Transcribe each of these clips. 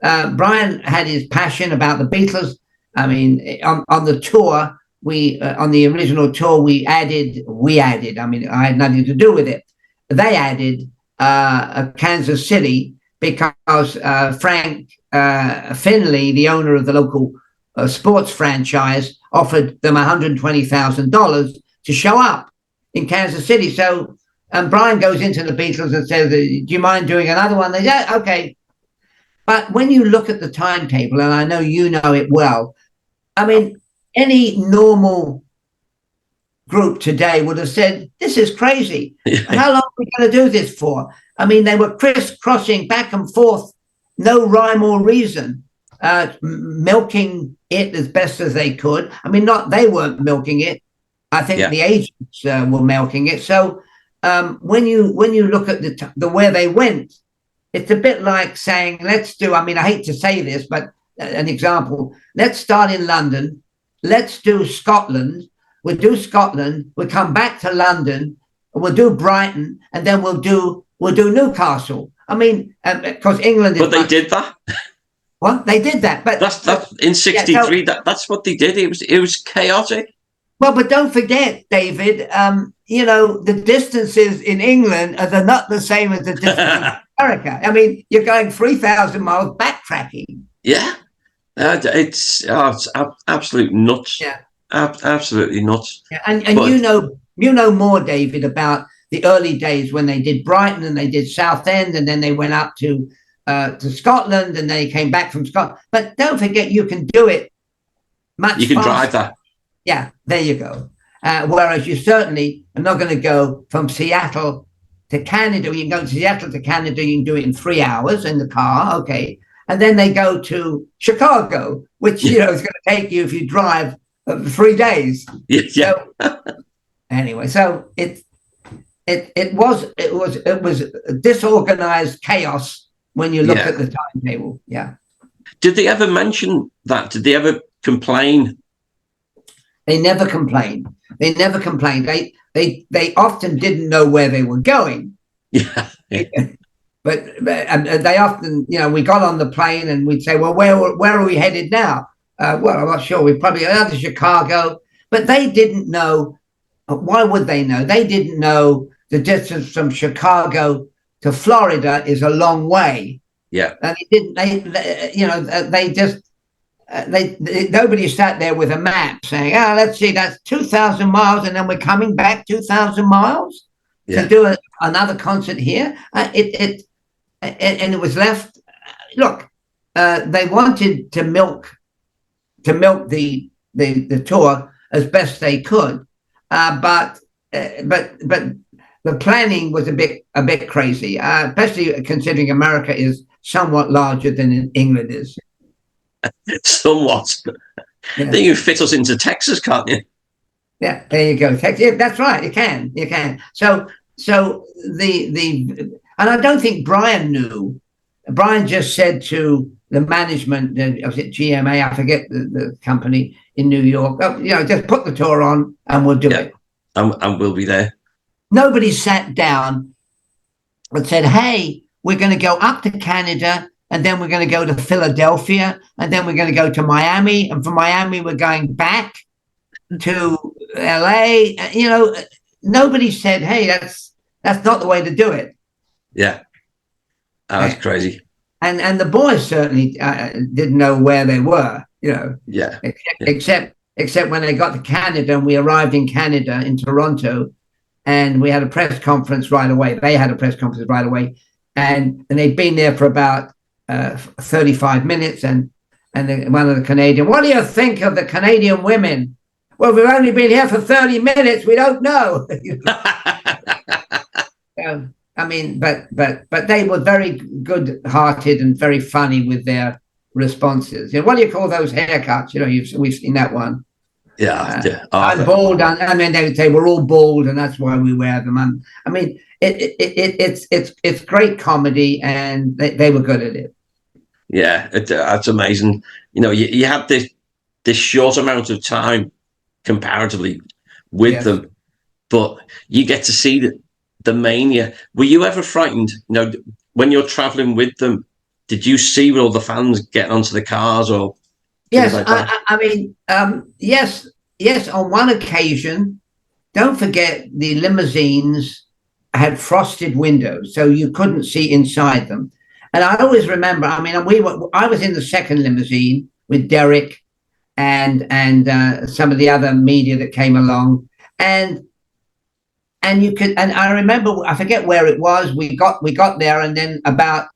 Brian had his passion about the Beatles. I mean, on the tour, on the original tour, we added. I mean, I had nothing to do with it. They added Kansas City because Frank Finley, the owner of the local sports franchise, offered them $120,000 to show up in Kansas City. So, Brian goes into the Beatles and says, "Do you mind doing another one?" They say, "Okay." But when you look at the timetable, and I know you know it well, I mean, any normal group today would have said, "This is crazy. How long are we going to do this for?" I mean, they were crisscrossing back and forth, no rhyme or reason, milking it as best as they could. I mean, they weren't milking it. I think the agents were milking it. So when you look at the where they went, it's a bit like saying, let's do, I mean, I hate to say this, but an example, let's start in London, let's do Scotland, we'll do Scotland, we'll come back to London, we'll do Brighton, and then we'll do Newcastle. I mean, because England is... But they did that. Well, they did that. But that's in 63, that's what they did. It was chaotic. Well, but don't forget, David, you know, the distances in England are not the same as the distance in America. I mean, you're going 3,000 miles backtracking. Yeah. It's absolute nuts. Yeah. Absolutely nuts. Yeah. And you know more, David, about the early days when they did Brighton and they did Southend, and then they went up to Scotland, and they came back from Scotland. But don't forget, you can do it much faster. You can drive that. Yeah, there you go. Whereas you certainly are not going to go from Seattle to Canada. You can go to Seattle to Canada, you can do it in 3 hours in the car, okay. And then they go to Chicago, which, you know, is going to take you, if you drive, 3 days. Yeah. So, anyway, so it was disorganized chaos when you look at the timetable. Yeah. Did they ever mention that? Did they ever complain? They never complained. They never complained. They often didn't know where they were going. Yeah. But they often, you know, we got on the plane and we'd say, "Well, where are we headed now?" Well, I'm not sure. We probably to Chicago. But they didn't know. Why would they know? They didn't know the distance from Chicago to Florida is a long way. Yeah. And nobody sat there with a map saying, "Oh, let's see, that's 2,000 miles, and then we're coming back 2,000 miles to do another concert here." And it was left. Look, they wanted to milk the tour as best they could, but the planning was a bit crazy, especially considering America is somewhat larger than England is. Somewhat. Yeah. Then you fit us into Texas, can't you? Yeah, there you go. Texas. Yeah, that's right. You can. So and I don't think Brian knew. Brian just said to the management, was it GMA? I forget the company in New York. "Oh, you know, just put the tour on and we'll do it. And we'll be there." Nobody sat down and said, "Hey, we're going to go up to Canada, and then we're going to go to Philadelphia, and then we're going to go to Miami, and from Miami we're going back to LA." You know, nobody said, "Hey, that's not the way to do it." Yeah, that's crazy. And the boys certainly didn't know where they were. You know, except when they got to Canada, and we arrived in Canada in Toronto, and we had a press conference right away. They had a press conference right away, and they'd been there for about 35 minutes, and one of the Canadian, "What do you think of the Canadian women?" "Well, we've only been here for 30 minutes. We don't know." I mean, but they were very good-hearted and very funny with their responses. You know, "What do you call those haircuts?" You know, we've seen that one. Yeah. I'm bald. I mean, they were all bald, and that's why we wear them. And I mean, it's great comedy, and they were good at it. Yeah, that's amazing. You know, you had this short amount of time comparatively with them, but you get to see the mania. Were you ever frightened? You know, when you're traveling with them, did you see all the fans getting onto the cars or? Yes, I mean, yes, yes. On one occasion, don't forget the limousines had frosted windows, so you couldn't see inside them. And I always remember. I mean, I was in the second limousine with Derek and some of the other media that came along, and and I remember, I forget where it was. We got there, and then about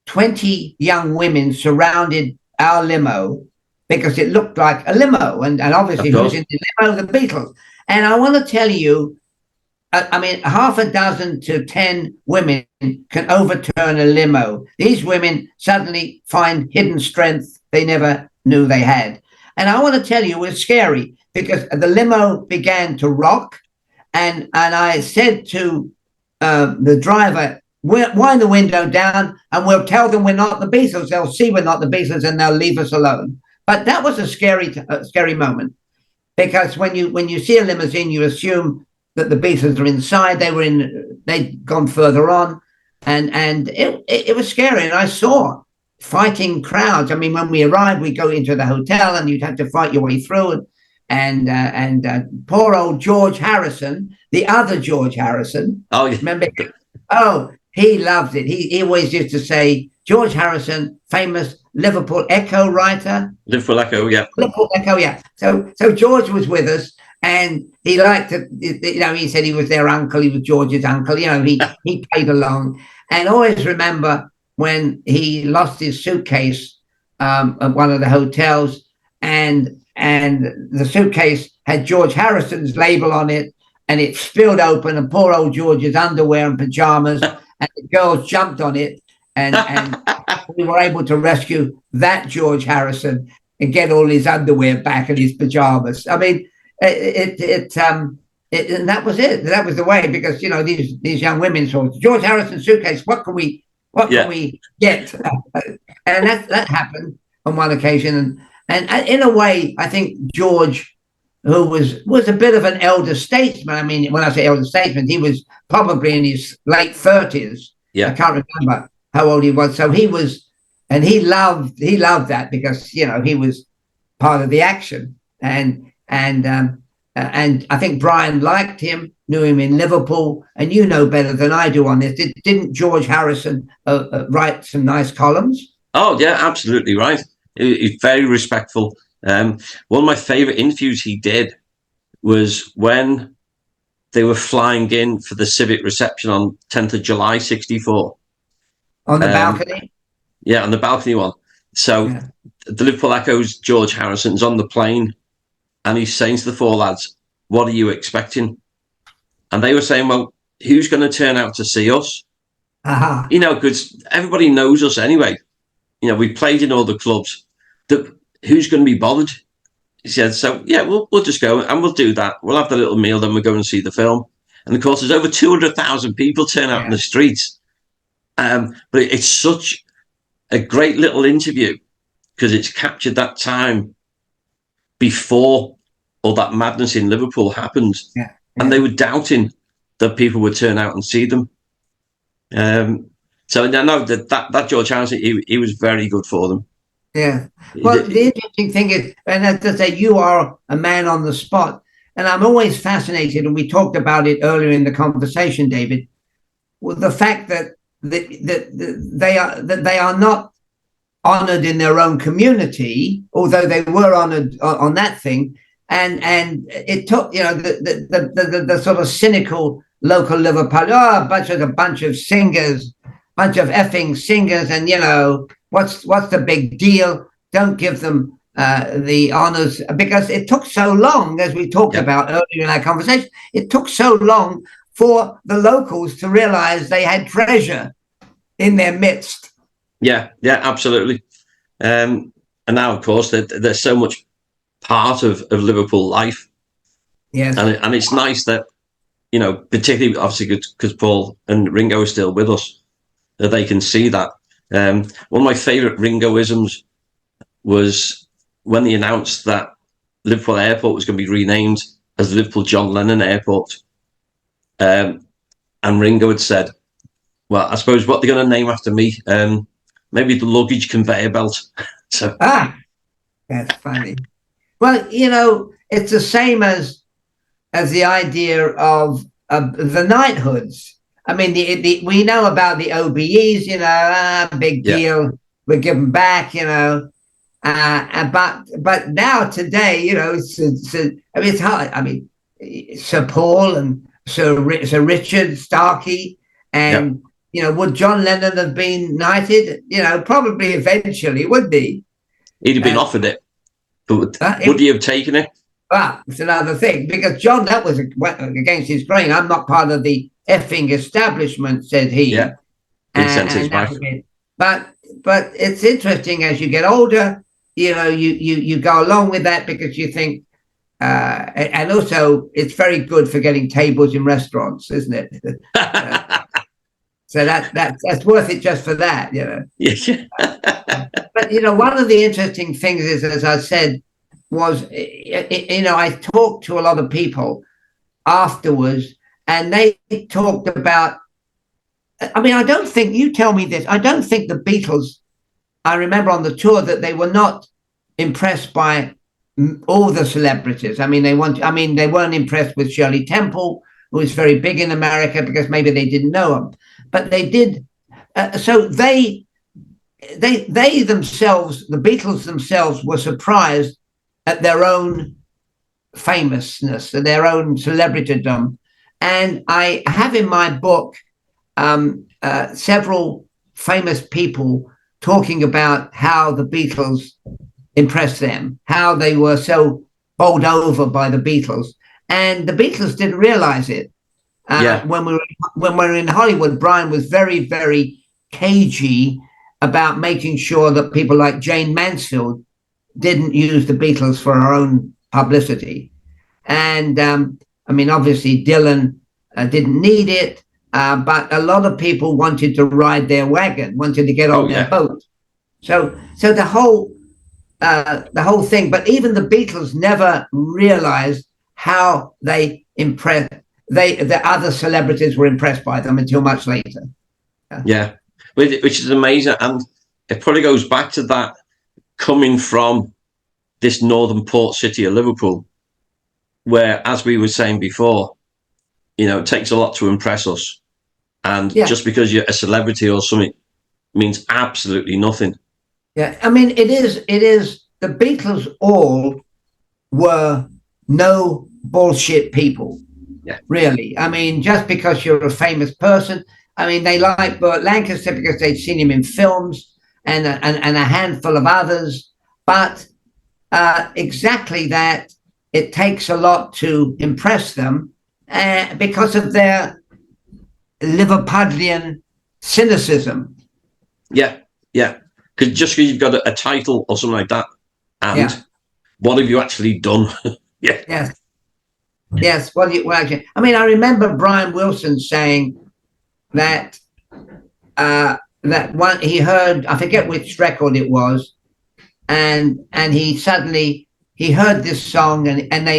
20 young women surrounded our limo because it looked like a limo, and obviously who's in the limo? The Beatles. And I want to tell you, I mean, half a dozen to 10 women can overturn a limo. These women suddenly find hidden strength they never knew they had. And I want to tell you, it was scary because the limo began to rock. And I said to the driver, wind the window down and we'll tell them we're not the Beatles. They'll see we're not the Beatles and they'll leave us alone. But that was a scary moment, because when you see a limousine, you assume that the Beatles are inside. They'd gone further on, and it was scary. And I saw fighting crowds. I mean, when we arrived, we go into the hotel, and you'd have to fight your way through. And poor old George Harrison, the other George Harrison. Oh, yeah. Remember? Oh, he loved it. He always used to say, George Harrison, famous Liverpool Echo writer. Liverpool Echo, yeah. Liverpool Echo, yeah. So George was with us, and he liked to, he said he was their uncle. He was George's uncle. He played along. And I always remember when he lost his suitcase at one of the hotels, and the suitcase had George Harrison's label on it, and it spilled open, and poor old George's underwear and pajamas, and the girls jumped on it, and we were able to rescue that George Harrison and get all his underwear back and his pajamas. I mean, and that was it. That was the way, because these young women saw George Harrison's suitcase. What can we get? And that happened on one occasion, and in a way, I think George, who was a bit of an elder statesman. I mean, when I say elder statesman, he was probably in his late 30s. Yeah, I can't remember how old he was. So he was, and he loved that, because he was part of the action, and I think Brian liked him, knew him in Liverpool, and you know better than I do on this. Didn't George Harrison write some nice columns? Oh yeah, absolutely right. He's very respectful. One of my favorite interviews he did was when they were flying in for the civic reception on 10th of July, 64. On the balcony? Yeah, on the balcony one. So the Liverpool Echo's George Harrison's on the plane, and he's saying to the four lads, what are you expecting? And they were saying, well, who's going to turn out to see us? Uh-huh. Because everybody knows us anyway. We played in all the clubs. Who's going to be bothered? He said, so yeah, we'll just go and we'll do that. We'll have the little meal, then we'll go and see the film. And of course, there's over 200,000 people turn out in the streets. But it's such a great little interview, because it's captured that time before all that madness in Liverpool happened. Yeah. And they were doubting that people would turn out and see them. So I know that George Harrison, he was very good for them. Yeah. Well, the interesting thing is, and as I say, you are a man on the spot, and I'm always fascinated, and we talked about it earlier in the conversation, David, with the fact that they are not honored in their own community, although they were honored on that thing, and it took the sort of cynical local Liverpool, a bunch of singers, bunch of effing singers, and what's the big deal? Don't give them the honors, because it took so long, as we talked about earlier in our conversation. It took so long for the locals to realize they had treasure in their midst. Yeah, absolutely. And now, of course, they're so much part of Liverpool life. Yes, and it's nice that particularly obviously because Paul and Ringo are still with us, that they can see that. One of my favourite Ringoisms was when they announced that Liverpool Airport was going to be renamed as the Liverpool John Lennon Airport. And Ringo had said, well, I suppose what they're going to name after me. maybe the luggage conveyor belt. So that's funny. Well, it's the same as the idea of the knighthoods. I mean, we know about the OBEs, big deal. We're giving back, but now today, it's hard. I mean, Sir Paul and Sir Richard Starkey, and would John Lennon have been knighted? Probably eventually, would he? He'd have been offered it, but would he have taken it? Well, it's another thing, because John, that was against his grain. I'm not part of the effing establishment, said he. Yeah, but it's interesting as you get older. You go along with that because you think, and also it's very good for getting tables in restaurants, isn't it? So that's worth it just for that, Yeah. But one of the interesting things is, as I said, was I talked to a lot of people afterwards, and they talked about. I mean, I don't think, you tell me this, I don't think the Beatles, I remember on the tour that they were not impressed by all the celebrities. I mean, they weren't impressed with Shirley Temple, who was very big in America, because maybe they didn't know him, but they did. So they themselves, the Beatles themselves, were surprised at their own famousness, at their own celebritydom. And I have in my book several famous people talking about how the Beatles impressed them, how they were so bowled over by the Beatles. And the Beatles didn't realize it. When we were in Hollywood, Brian was very, very cagey about making sure that people like Jane Mansfield didn't use the Beatles for her own publicity. And I mean, obviously Dylan didn't need it, but a lot of people wanted to ride their wagon, wanted to get on their boat. So the whole thing, but even the Beatles never realized how the other celebrities were impressed by them until much later. Yeah, which is amazing. And it probably goes back to that, coming from this northern port city of Liverpool, where, as we were saying before, it takes a lot to impress us. And just because you're a celebrity or something means absolutely nothing. Yeah, I mean, it is, the Beatles all were no bullshit people. Yeah. Really. I mean, just because you're a famous person, I mean, they like Burt Lancaster because they'd seen him in films, and a handful of others. But exactly that, it takes a lot to impress them because of their Liverpudlian cynicism. Yeah. Because just because you've got a title or something like that, and what have you actually done? Yes. Well, I mean, I remember Brian Wilson saying that one, he heard, I forget which record it was, and he suddenly heard this song, and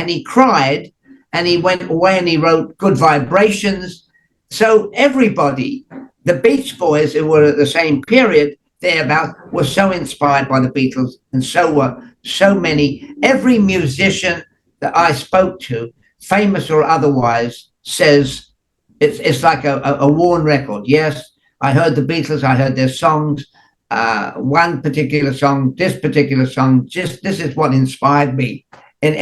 he cried, and he went away and he wrote Good Vibrations. So everybody, the Beach Boys, who were at the same period thereabout, were so inspired by the Beatles, and so were so many. Every musician that I spoke to, famous or otherwise, says it's like a worn record. Yes, I heard the Beatles, I heard their songs, one particular song, this particular song, just this is what inspired me. And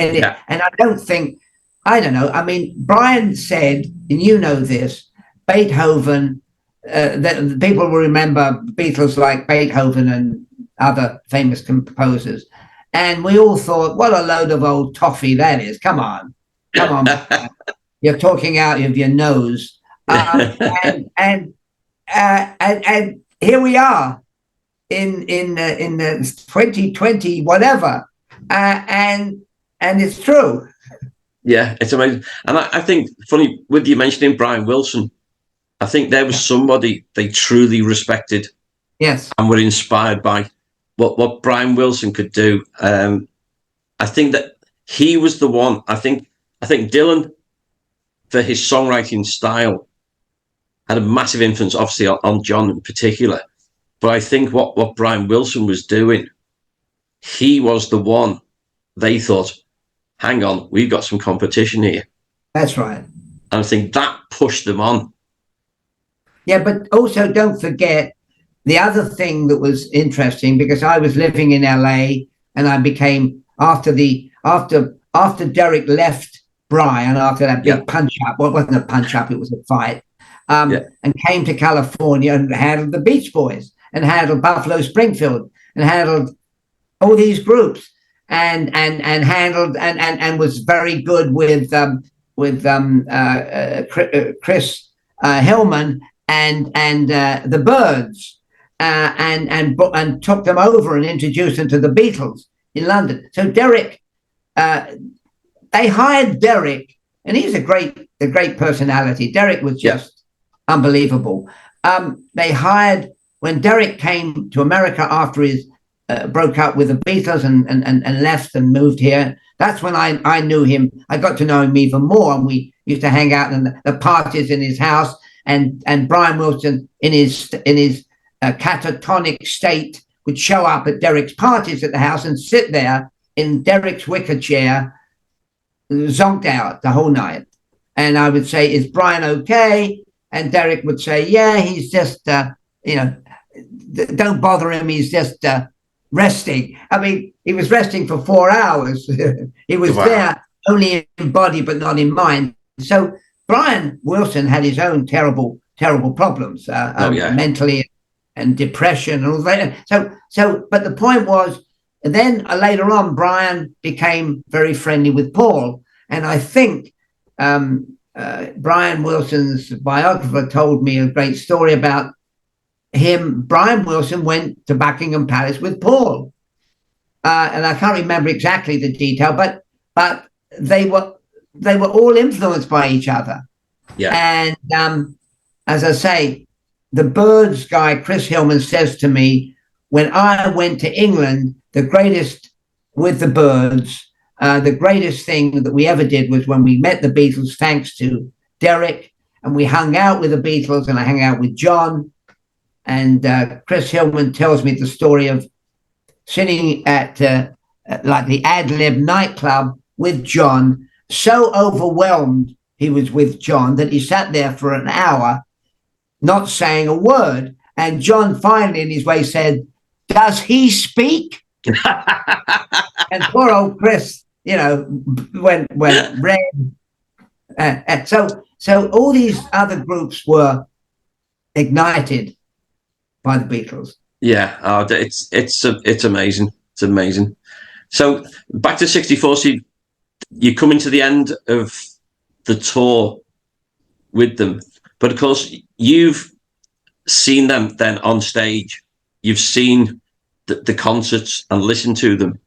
I don't know. I mean, Brian said, and you know this, Beethoven, that people will remember Beatles like Beethoven and other famous composers. And we all thought, what a load of old toffee that is. Come on. You're talking out of your nose. And here we are in 2020, whatever. And it's true. Yeah, it's amazing. And I think, funny, with you mentioning Brian Wilson, I think there was somebody they truly respected. Yes. And were inspired by what Brian Wilson could do. I think that he was the one. I think Dylan, for his songwriting style, had a massive influence, obviously, on John in particular. But I think what Brian Wilson was doing, he was the one they thought, hang on, we've got some competition here. That's right. And I think that pushed them on. Yeah, but also don't forget the other thing that was interesting, because I was living in LA and I became after Derek left Brian after that big punch up. Well, it wasn't a punch up, it was a fight. And came to California and handled the Beach Boys and handled Buffalo Springfield and handled all these groups and handled and was very good with Chris Hillman and the Byrds, and took them over and introduced them to the Beatles in London. So Derek, they hired Derek, and he's a great personality. Derek was just unbelievable. They hired, when Derek came to America after his broke up with the Beatles and left and moved here. That's when I knew him. I got to know him even more, and we used to hang out in the parties in his house. And Brian Wilson, in his catatonic state, would show up at Derek's parties at the house and sit there in Derek's wicker chair, zonked out the whole night. And I would say, "Is Brian okay?" And Derek would say, "Yeah, he's just, don't bother him. He's just resting." I mean, he was resting for 4 hours. He was there only in body, but not in mind. So Brian Wilson had his own terrible problems, mentally, and depression and all that. So, but the point was, and then later on, Brian became very friendly with Paul. And I think Brian Wilson's biographer told me a great story about him. Brian Wilson went to Buckingham Palace with Paul. And I can't remember exactly the detail, but they were all influenced by each other. Yeah. And as I say, the Byrds guy, Chris Hillman, says to me, when I went to England, the greatest with the Byrds, the greatest thing that we ever did was when we met the Beatles, thanks to Derek, and we hung out with the Beatles, and I hung out with John. And Chris Hillman tells me the story of sitting at like the Ad Lib nightclub with John, so overwhelmed he was with John that he sat there for an hour not saying a word. And John finally in his way said, "Does he speak?" And poor old Chris, went red. So all these other groups were ignited by the Beatles. Yeah, it's amazing. It's amazing. So back to '64. So you're coming to the end of the tour with them, but of course you've seen them then on stage. You've seen the concerts and listened to them.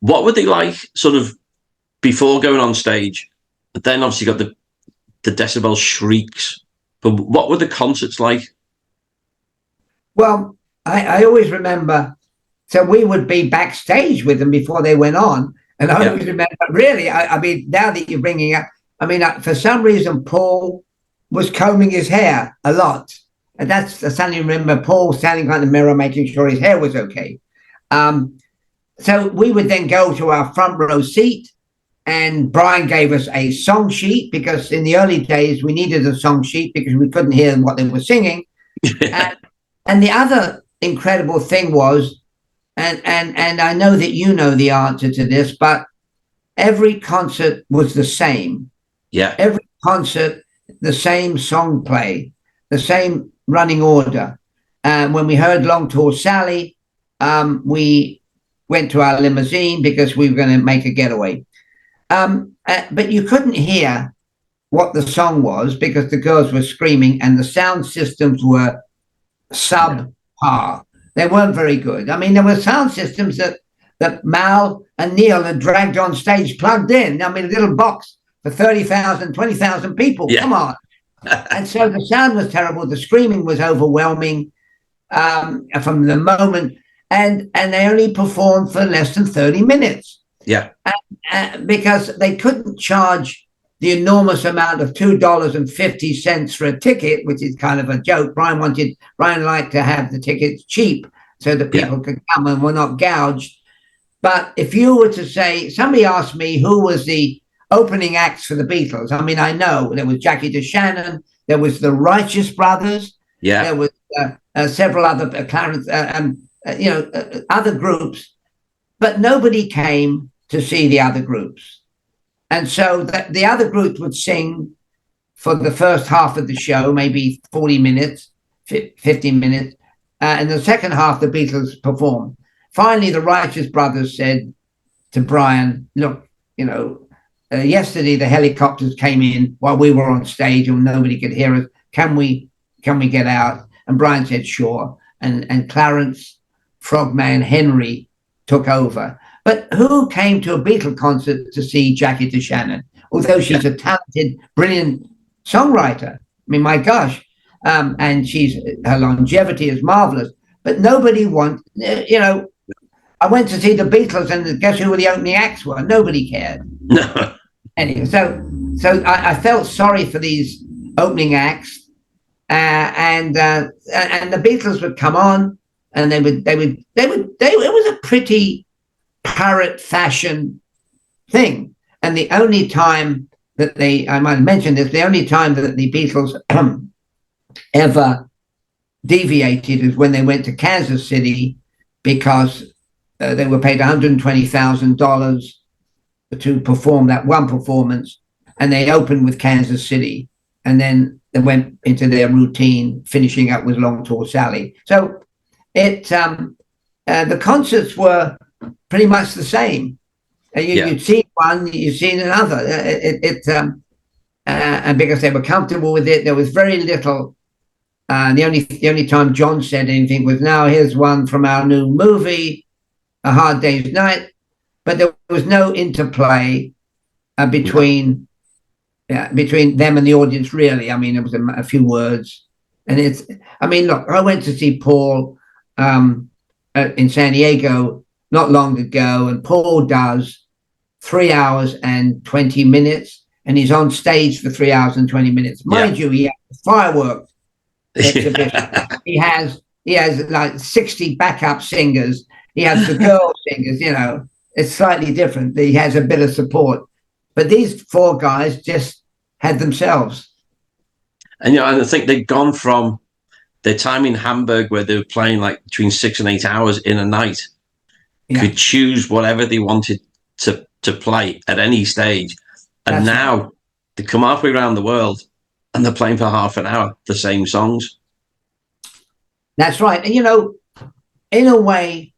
What were they like, sort of, before going on stage? But then obviously got the decibel shrieks. But what were the concerts like? Well, I always remember, so we would be backstage with them before they went on. And I always remember, really, I mean, now that you're bringing up, I mean, for some reason, Paul was combing his hair a lot. And I suddenly remember Paul standing behind the mirror, making sure his hair was okay. So we would then go to our front row seat, and Brian gave us a song sheet, because in the early days, we needed a song sheet because we couldn't hear what they were singing. And the other incredible thing was, and I know that you know the answer to this, but every concert was the same. Yeah. Every concert, the same song play, the same running order. When we heard Long Tall Sally, we went to our limousine because we were going to make a getaway. But you couldn't hear what the song was because the girls were screaming and the sound systems were subpar. They weren't very good. I mean, there were sound systems that Mal and Neil had dragged on stage, plugged in. I mean, a little box for 30,000, 20,000 people. Yeah. Come on. And so the sound was terrible. The screaming was overwhelming from the moment. And they only performed for less than 30 minutes. Yeah. Because they couldn't charge the enormous amount of $2.50 for a ticket, which is kind of a joke. Brian liked to have the tickets cheap so that people could come and were not gouged. But if you were to say, somebody asked me who was the opening acts for the Beatles. I mean, I know there was Jackie DeShannon, there was the Righteous Brothers, there was several other Clarence, other groups, but nobody came to see the other groups. And so the other groups would sing for the first half of the show, maybe 40 minutes, 50 minutes, and the second half the Beatles performed. Finally, the Righteous Brothers said to Brian, look, yesterday the helicopters came in while we were on stage and nobody could hear us. Can we get out? And Brian said, sure. And Clarence Frogman Henry took over. But who came to a Beatle concert to see Jackie DeShannon? Although she's a talented, brilliant songwriter. I mean, my gosh. And her longevity is marvelous. But nobody wants, I went to see the Beatles and guess who the opening acts were? Nobody cared. No. Anyway, so I felt sorry for these opening acts. And the Beatles would come on and it was a pretty parrot fashion thing. And the only time that I might have mentioned this, the only time that the Beatles ever deviated is when they went to Kansas City because they were paid $120,000 to perform that one performance. And they opened with Kansas City. And then they went into their routine, finishing up with Long Tall Sally. So the concerts were pretty much the same. You'd seen one, you'd seen another. And because they were comfortable with it, there was very little. The only time John said anything was, now here's one from our new movie, A Hard Day's Night. But there was no interplay between them and the audience, really. I mean, there was a few words. And look, I went to see Paul in San Diego not long ago, and Paul does 3 hours and 20 minutes, and he's on stage for 3 hours and 20 minutes. Mind you, he has a fireworks exhibition. He has like 60 backup singers. He has the girl singers, it's slightly different. He has a bit of support. But these four guys just had themselves. And and I think they'd gone from their time in Hamburg where they were playing like between 6 and 8 hours in a night, could choose whatever they wanted to play at any stage. And now they come halfway around the world and they're playing for half an hour, the same songs. That's right. And, in a way,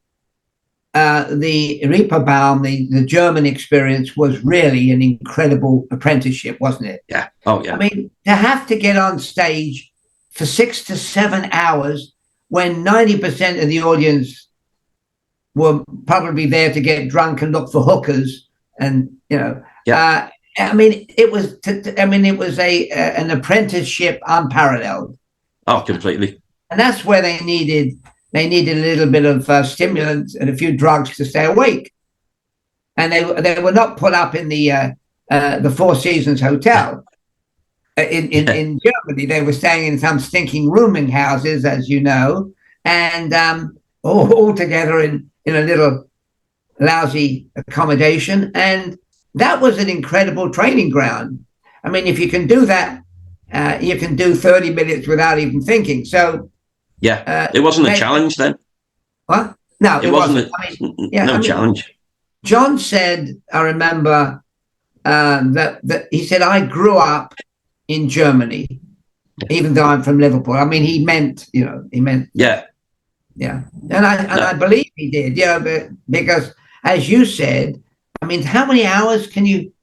the Reeperbahn, the German experience was really an incredible apprenticeship, wasn't it? Yeah. Oh, yeah. I mean, to have to get on stage for 6 to 7 hours when 90% of the audience were probably there to get drunk and look for hookers, and it was an apprenticeship unparalleled. Oh, completely. And that's where they needed a little bit of stimulants and a few drugs to stay awake. And they were not put up in the Four Seasons Hotel in Germany. They were staying in some stinking rooming houses, as you know, and all together in a little lousy accommodation. And that was an incredible training ground. I mean, if you can do that, you can do 30 minutes without even thinking. So it wasn't a challenge then. What? No, it wasn't. No challenge. John said, I remember that he said, I grew up in Germany, even though I'm from Liverpool. I mean, he meant. Yeah. And I believe he did, because as you said, I mean, how many hours can you,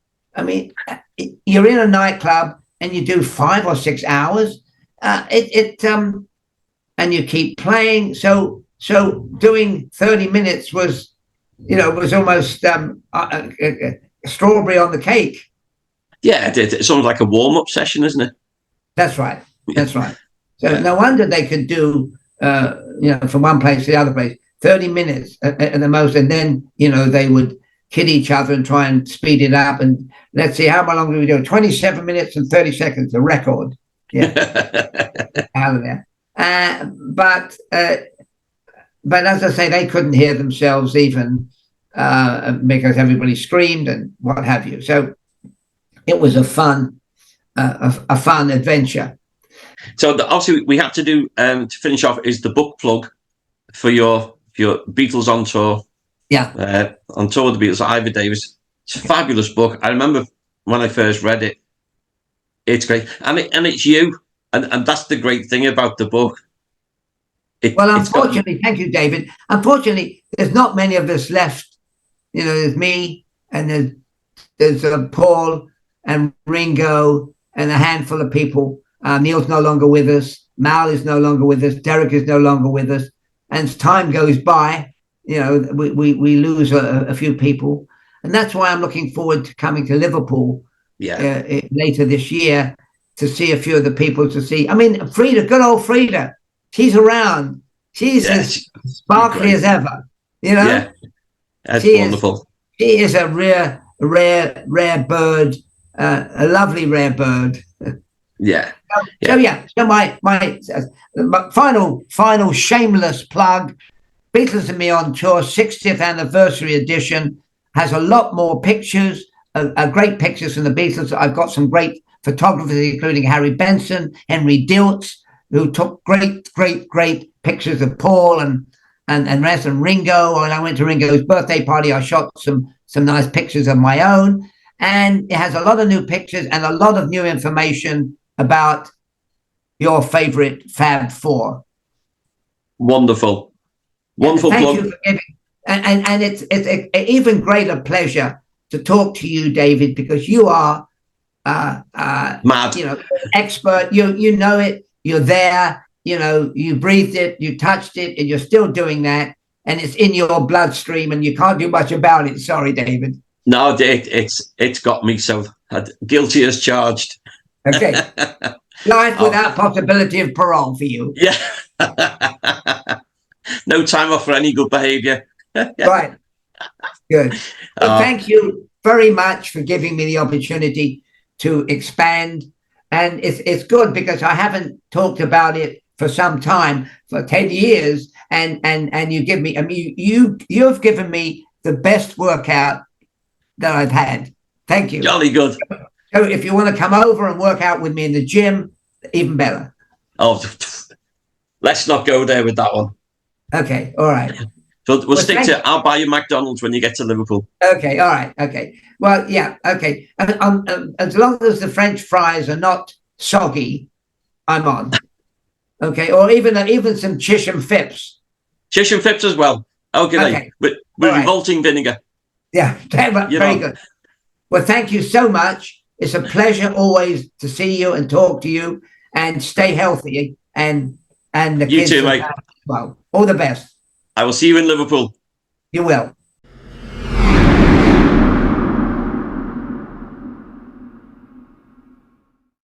you're in a nightclub and you do 5 or 6 hours, and you keep playing. So doing 30 minutes was almost a strawberry on the cake. Yeah, it did. It's almost like a warm-up session, isn't it? That's right. So no wonder they could do, from one place to the other place, 30 minutes at the most. And then, they would kid each other and try and speed it up. And let's see, how long do we do? 27 minutes and 30 seconds, a record. Yeah. Out of there. But as I say, they couldn't hear themselves even because everybody screamed and what have you. So it was a fun adventure. So obviously we have to do to finish off is the book plug for your Beatles on tour. Yeah. On tour with the Beatles, Ivor Davis. It's a fabulous book. I remember when I first read it. It's great, and it's you, and that's the great thing about the book. Unfortunately, thank you, David. Unfortunately, there's not many of us left. You know, there's me, and there's Paul and Ringo and a handful of people. Neil's no longer with us. Mal is no longer with us. Derek is no longer with us. And as time goes by, you know, we lose a few people, and that's why I'm looking forward to coming to Liverpool later this year to see a few of the people. I mean, Frida, good old Frida. She's around. She's as sparkly as ever. You know? Yeah. That's wonderful. She is a rare bird, a lovely rare bird. Yeah. So my final shameless plug, Beatles and Me on Tour 60th anniversary edition has a lot more pictures, great pictures from the Beatles. I've got some great photographers, including Harry Benson, Henry Diltz, who took great pictures of Paul and Rez and Ringo. When I went to Ringo's birthday party, I shot some nice pictures of my own. And it has a lot of new pictures and a lot of new information about your favorite Fab Four. Wonderful Thank plug. You for giving. And it's an even greater pleasure to talk to you, David, because you are mad. You know, expert. You know it. You're there. You know, you breathed it, you touched it, and you're still doing that. And it's in your bloodstream, and you can't do much about it. Sorry, David. No, it's got me so guilty as charged. Okay. Life without possibility of parole for you. Yeah. No time off for any good behaviour. Right. Good. Well, thank you very much for giving me the opportunity to expand. And it's good because I haven't talked about it for some time, for 10 years. And you give me, I mean, you've given me the best workout that I've had. Thank you. Jolly good. So if you want to come over and work out with me in the gym, even better. Oh, let's not go there with that one. Okay, all right. So we'll stick to, I'll buy you McDonald's when you get to Liverpool. Okay, all right, okay. Well, yeah, okay. As long as the French fries are not soggy, I'm on. Okay, or even some Chish and Phipps. Chish and Phipps as well. Okay. With revolting vinegar. Yeah, very good. Well, thank you so much. It's a pleasure always to see you and talk to you, and stay healthy. And the you kids too, mate. Well, all the best. I will see you in Liverpool. You will.